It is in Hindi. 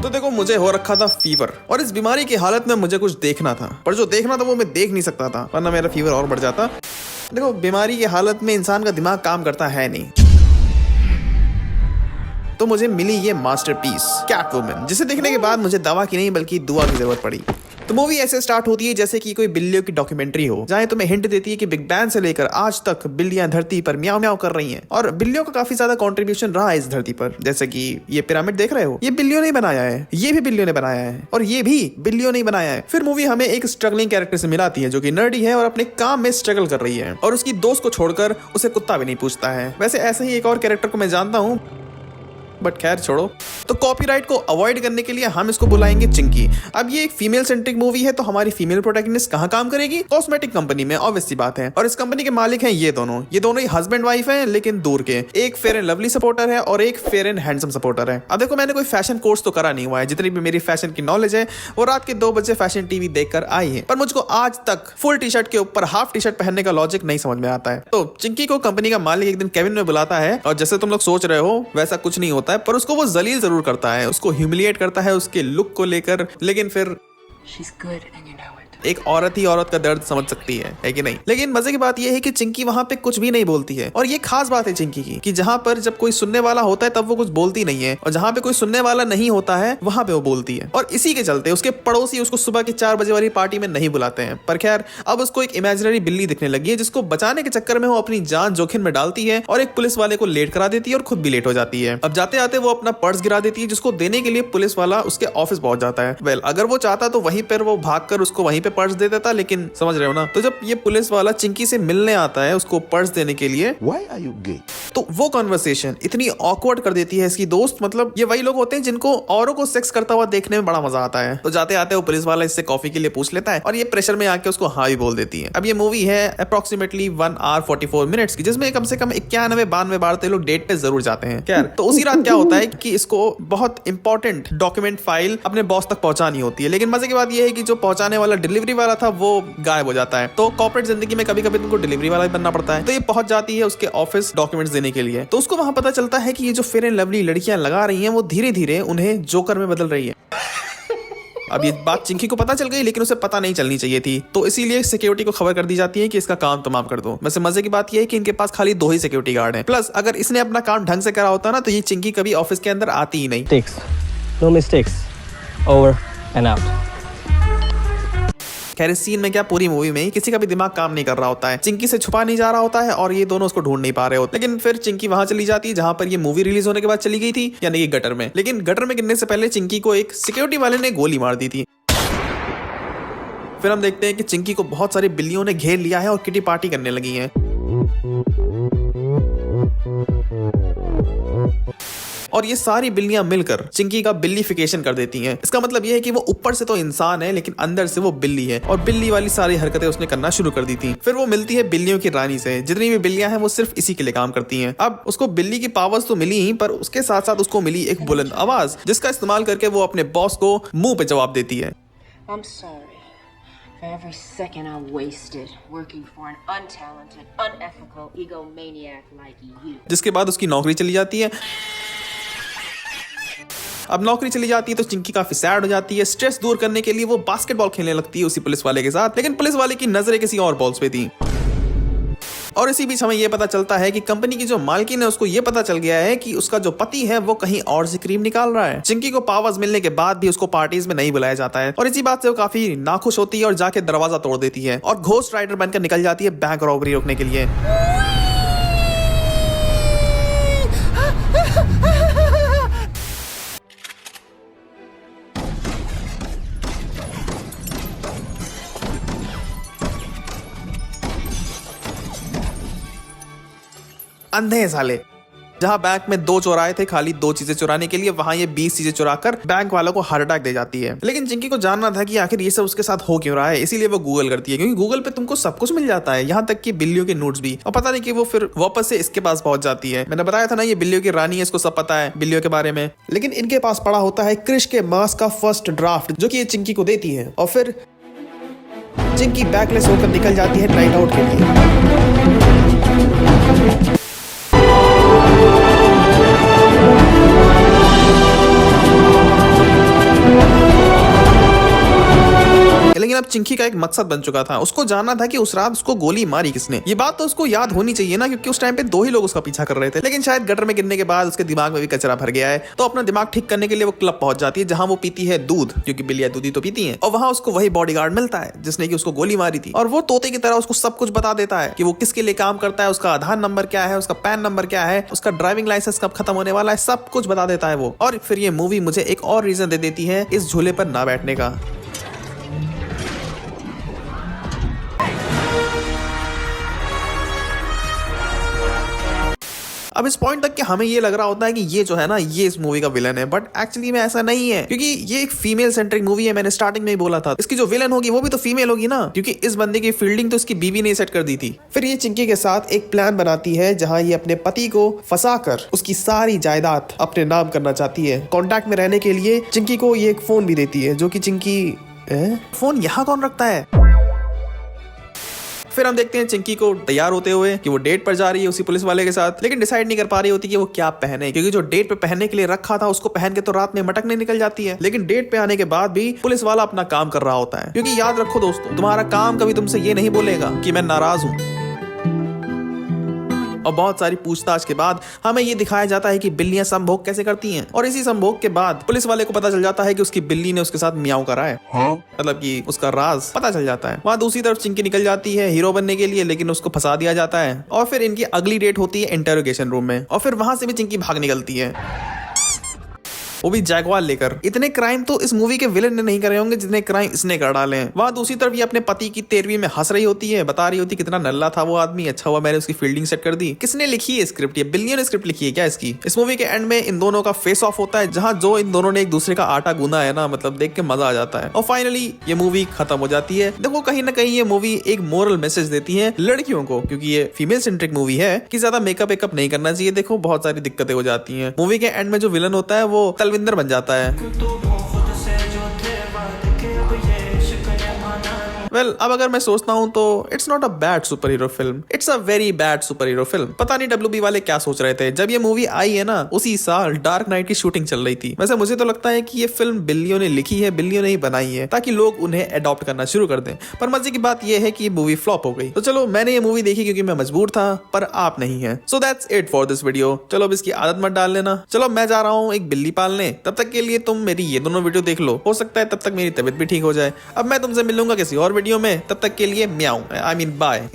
तो देखो मुझे हो रखा था फीवर और इस बीमारी की हालत में मुझे कुछ देखना था, पर जो देखना था वो मैं देख नहीं सकता था, वरना मेरा फीवर और बढ़ जाता। देखो बीमारी की हालत में इंसान का दिमाग काम करता है नहीं, तो मुझे मिली ये मास्टरपीस कैटवुमन, जिसे देखने के बाद मुझे दवा की नहीं बल्कि दुआ की जरूरत पड़ी। तो मूवी ऐसे स्टार्ट होती है जैसे कि कोई बिल्लियों की डॉक्यूमेंट्री हो, जहाँ तुम्हें हिंट देती है कि बिग बैंग से लेकर आज तक बिल्लियां धरती पर म्याऊ म्याऊ कर रही हैं और बिल्लियों का काफी ज्यादा कंट्रीब्यूशन रहा है इस धरती पर। जैसे कि ये पिरामिड देख रहे हो, ये बिल्लियों ने बनाया है, ये भी बिल्लियों ने बनाया है और ये भी बिल्लियों ने बनाया है। फिर मूवी हमें एक स्ट्रगलिंग कैरेक्टर से मिलाती है जो कि नर्डी है और अपने काम में स्ट्रगल कर रही है और उसकी दोस्त को छोड़कर उसे कुत्ता भी नहीं पूछता है। वैसे ऐसे ही एक और कैरेक्टर को मैं जानता हूँ, बट खैर छोड़ो। तो कॉपीराइट को अवॉइड करने के लिए हम इसको बुलाएंगे चिंकी। अब ये एक फीमेल सेंट्रिक मूवी है, तो हमारी फीमेल प्रोटैगनिस्ट कहाँ काम करेगी? कॉस्मेटिक कंपनी में, ऑब्वियस सी बात है। और इस कंपनी के मालिक हैं ये दोनों ही हस्बैंड वाइफ हैं, लेकिन दूर के। एक फेयर एंड लवली सपोर्टर है और एक फेयर एंड हैंडसम सपोर्टर है। अब देखो मैंने कोई फैशन कोर्स तो करा नहीं हुआ है, जितनी भी मेरी फैशन की नॉलेज है वो रात के 2 बजे फैशन टीवी देखकर आई है, पर मुझको आज तक फुल टी शर्ट के ऊपर हाफ टी शर्ट पहनने का लॉजिक नहीं समझ में आता है। तो चिंकी को कंपनी का मालिक एक दिन केबिन में बुलाता है और जैसे तुम लोग सोच रहे हो वैसा कुछ नहीं होता है, पर उसको वो जलील जरूर करता है, उसको ह्यूमिलिएट करता है उसके लुक को लेकर। लेकिन फिर एक औरत ही औरत का दर्द समझ सकती है कि नहीं? लेकिन मजे की बात यह है कि चिंकी वहां पे कुछ भी नहीं बोलती है और ये खास बात है चिंकी की कि जहां पर जब कोई सुनने वाला होता है तब वो कुछ बोलती नहीं है और जहां पे कोई सुनने वाला नहीं होता है वहां पे वो बोलती है। और इसी के चलते उसके पड़ोसी उसको सुबह के 4 बजे वाली पार्टी में नहीं बुलाते हैं। पर खैर अब उसको एक इमेजिनरी बिल्ली दिखने लगी है जिसको बचाने के चक्कर में वो अपनी जान जोखिम में डालती है और एक पुलिस वाले को लेट करा देती है और खुद भी लेट हो जाती है। अब जाते आते वो अपना पर्स गिरा देती है जिसको देने के लिए पुलिस वाला उसके ऑफिस पहुंच जाता है। वेल अगर वो चाहता तो वहीं पर वो भागकर उसको वहीं पे पर्स दे देता, लेकिन समझ रहे हो ना? तो जब ये पुलिस वाला चिंकी से मिलने आता है उसको पर्स देने के लिए, Why are you gay? तो वो कॉन्वर्सेशन इतनी ऑकवर्ड कर देती है इसकी दोस्त। मतलब ये वही लोग होते हैं जिनको औरों को सेक्स करता हुआ देखने में बड़ा मजा आता है। तो जाते आते वो पुलिस वाला इससे कॉफी के लिए पूछ लेता है और ये प्रेशर में आके उसको हाँ भी बोल देती है। अब ये मूवी है अप्रोक्सीमेटली 1 hour 44 minutes की, जिसमें कम से कम 91-92 बार तो लोग डेट पे जरूर जाते हैं। खैर तो उसी रात क्या होता है कि इसको बहुत इंपॉर्टेंट डॉक्यूमेंट फाइल अपने बॉस तक पहुंचानी होती है, लेकिन मजे की बात यह है कि जो पहुंचाने वाला डिलीवरी वाला था वो गायब हो जाता है। तो कॉर्पोरेट जिंदगी में कभी कभी तुमको डिलीवरी वाला भी बनना पड़ता है। तो ये पहुंच जाती है उसके ऑफिस डॉक्यूमेंट्स देने के लिए। तो उसको वहां पता चलता है कि ये जो फेयर एंड लवली लड़कियां लगा रही हैं वो धीरे धीरे उन्हें जोकर में बदल रही है। अब ये बात चिंकी को पता चल गई, लेकिन उसे पता नहीं चलनी चाहिए थी, तो इसीलिए सिक्योरिटी को खबर कर दी जाती है कि इसका काम तमाम कर दो। वैसे मजे की बात यह है कि इनके पास खाली 2 ही सिक्योरिटी गार्ड हैं। प्लस अगर इसने अपना काम ढंग से करा होता ना तो ये चिंकी कभी ऑफिस के अंदर आती ही नहीं। No mistakes. Over and out. खैर इस सीन में क्या, पूरी मूवी में किसी का भी दिमाग काम नहीं कर रहा होता है, चिंकी से छुपा नहीं जा रहा होता है और ये दोनों उसको ढूंढ नहीं पा रहे होते। लेकिन फिर चिंकी वहां चली जाती है जहां पर ये मूवी रिलीज होने के बाद चली गई थी, यानी कि गटर में। लेकिन गटर में गिरने से पहले चिंकी को एक सिक्योरिटी वाले ने गोली मार दी थी। फिर हम देखते हैं कि चिंकी को बहुत सारी बिल्लियों ने घेर लिया है और किटी पार्टी करने लगी हैं। और ये सारी बिल्लियां मिलकर चिंकी का बिल्लीफिकेशन कर देती हैं। इसका मतलब ये है कि वो ऊपर से तो इंसान है लेकिन अंदर से वो बिल्ली है और बिल्ली वाली सारी हरकतें उसने करना शुरू कर दी थी। फिर वो मिलती है बिल्लियों की रानी से। जितनी भी बिल्लियां हैं वो सिर्फ इसी के लिए काम करती हैं। अब उसको बिल्ली की पावर्स तो मिली ही, पर उसके साथ साथ उसको मिली एक बुलंद आवाज जिसका इस्तेमाल करके वो अपने बॉस को मुंह पे जवाब देती है। I'm sorry for every second I wasted working for an untalented, unethical egomaniac like you. जिसके बाद उसकी नौकरी चली जाती है। अब नौकरी चली जाती है तो चिंकी काफी सैड हो जाती है। स्ट्रेस दूर करने के लिए वो बास्केटबॉल खेलने लगती है उसी पुलिस वाले के साथ, लेकिन पुलिस वाले की नजरें किसी और बॉल्स पे थी। और इसी बीच हमें यह पता चलता है कि कंपनी की जो मालकिन है उसको यह पता चल गया है कि उसका जो पति है वो कहीं और से क्रीम निकाल रहा है। चिंकी को पावर्स मिलने के बाद भी उसको पार्टीज में नहीं बुलाया जाता है और इसी बात से वो काफी नाखुश होती है और जाके दरवाजा तोड़ देती है और घोस्ट राइडर बनकर निकल जाती है बैंक रॉबरी रोकने के लिए। अंधे साले, जहां बैंक में 2 चोर आए थे खाली 2 चीजें चुराने के लिए, वहां ये 20 चीजें चुराकर बैंक वालों को हार्ट अटैक दे जाती है। लेकिन चिंकी को जानना था कि आखिर ये सब उसके साथ हो क्यों रहा है, इसीलिए वो गूगल करती है, क्योंकि गूगल पे तुमको सब कुछ मिल जाता है, यहाँ तक कि बिल्लियों के नोट्स भी। और पता नहीं कि वो फिर वापस से इसके पास पहुंच जाती है। मैंने बताया था ना ये बिल्लियों की रानी है, इसको सब पता है बिल्लियों के बारे में। लेकिन इनके पास पड़ा होता है क्रिश के मास का फर्स्ट ड्राफ्ट जो कि ये चिंकी को देती है और फिर चिंकी बैकलेस होकर निकल जाती है नाइट आउट के लिए। लेकिन अब चिंकी का एक मकसद बन चुका था। उसको जानना था कि उस रात उसको गोली मारी किसने। ये बात तो उसको याद होनी चाहिए ना, क्योंकि उस टाइम पे 2 ही लोग उसका पीछा कर रहे थे। लेकिन शायद गटर में गिरने के बाद उसके दिमाग में भी कचरा भर गया है, तो अपना दिमाग ठीक करने के लिए वो क्लब पहुंच जाती है जहां वो पीती है दूध, क्योंकि बिल्लियां दूध ही तो पीती हैं। और वहां उसको वही बॉडीगार्ड मिलता है जिसने कि उसको गोली मारी थी, और वो तोते की तरह उसको सब कुछ बता देता है कि वो किसके लिए काम करता है, उसका आधार नंबर क्या है, उसका पैन नंबर क्या है, उसका ड्राइविंग लाइसेंस कब खत्म होने वाला है, सब कुछ बता देता है वो। और फिर ये मूवी मुझे एक और रीजन दे देती है इस झूले पर ना बैठने का। अब इस पॉइंट तक कि हमें ये लग रहा होता है कि ये जो है ना, ये इस मूवी का विलन है, बट एक्चुअली में ऐसा नहीं है, क्योंकि ये एक फीमेल सेंट्रिक मूवी है। मैंने स्टार्टिंग में ही बोला था, इसकी जो विलन होगी वो भी तो फीमेल होगी ना, क्योंकि इस बंदे की फील्डिंग तो इसकी बीवी ने सेट कर दी थी। फिर ये चिंकी के साथ एक प्लान बनाती है जहां ये अपने पति को फंसाकर उसकी सारी जायदाद अपने नाम करना चाहती है। कॉन्टैक्ट में रहने के लिए चिंकी को ये एक फोन भी देती है, जो कि चिंकी फोन यहाँ कौन रखता है। फिर हम देखते हैं चिंकी को तैयार होते हुए कि वो डेट पर जा रही है उसी पुलिस वाले के साथ, लेकिन डिसाइड नहीं कर पा रही होती कि वो क्या पहने, क्योंकि जो डेट पे पहनने के लिए रखा था उसको पहन के तो रात में मटकने निकल जाती है। लेकिन डेट पे आने के बाद भी पुलिस वाला अपना काम कर रहा होता है, क्योंकि याद रखो दोस्तों, तुम्हारा काम कभी तुमसे ये नहीं बोलेगा कि मैं नाराज हूं। और बहुत सारी पूछताछ के बाद हमें ये दिखाया जाता है कि बिल्लियां संभोग कैसे करती हैं, और इसी संभोग के बाद पुलिस वाले को पता चल जाता है कि उसकी बिल्ली ने उसके साथ मियाऊ करा है। मतलब कि उसका राज पता चल जाता है। वहां दूसरी तरफ चिंकी निकल जाती है हीरो बनने के लिए, लेकिन उसको फंसा दिया जाता है। और फिर इनकी अगली डेट होती है इंटरोगेशन रूम में, और फिर वहां से भी चिंकी भाग निकलती है, वो भी जैगवार लेकर। इतने क्राइम तो इस मूवी के विलन ने नहीं करे होंगे जितने क्राइम इसने कर डाले हैं। वहां दूसरी तरफ ये अपने पति की 13वीं में हंस रही होती है, बता रही होती कितना नल्ला था वो आदमी, अच्छा हुआ मैंने उसकी फील्डिंग सेट कर दी। किसने लिखी है स्क्रिप्ट? ये बिल्लियों ने स्क्रिप्ट लिखी है क्या इसकी? इस मूवी के एंड में इन दोनों का फेस ऑफ होता है, जहां जो इन दोनों ने एक दूसरे का आटा गूंदा है ना, मतलब देख के मजा आ जाता है। और फाइनली ये मूवी खत्म हो जाती है। देखो कहीं ना कहीं ये मूवी एक मोरल मैसेज देती है लड़कियों को, क्योंकि ये फीमेल सेंट्रिक मूवी है, कि ज्यादा मेकअप वेकअप नहीं करना चाहिए। देखो बहुत सारी दिक्कतें हो जाती हैं। मूवी के एंड में जो विलन होता है वो तलविंदर बन जाता है। वेल, अब अगर मैं सोचता हूं तो it's not a bad super hero film, it's a very bad super hero film. पता नहीं WB वाले क्या सोच रहे थे जब ये मूवी आई है ना, उसी साल डार्क नाइट की शूटिंग चल रही थी। वैसे मुझे तो लगता है कि ये फिल्म बिल्लियों ने लिखी है, बिल्लियों ने ही बनाई है, ताकि लोग उन्हें अडॉप्ट करना शुरू कर दें। पर मजे की बात ये है कि ये मूवी फ्लॉप हो गई। तो चलो, मैंने ये मूवी देखी क्योंकि मैं मजबूर था, पर आप नहीं है। So that's it for this video. चलो अब इसकी आदत मत डाल लेना। चलो मैं जा रहा हूँ एक बिल्ली पालने, तब तक के लिए तुम मेरी ये दोनों वीडियो देख लो, हो सकता है तब तक मेरी तबीयत भी ठीक हो जाए। अब मैं तुमसे मिलूंगा किसी और वीडियो में, तब तक के लिए म्याऊं, आई मीन बाय।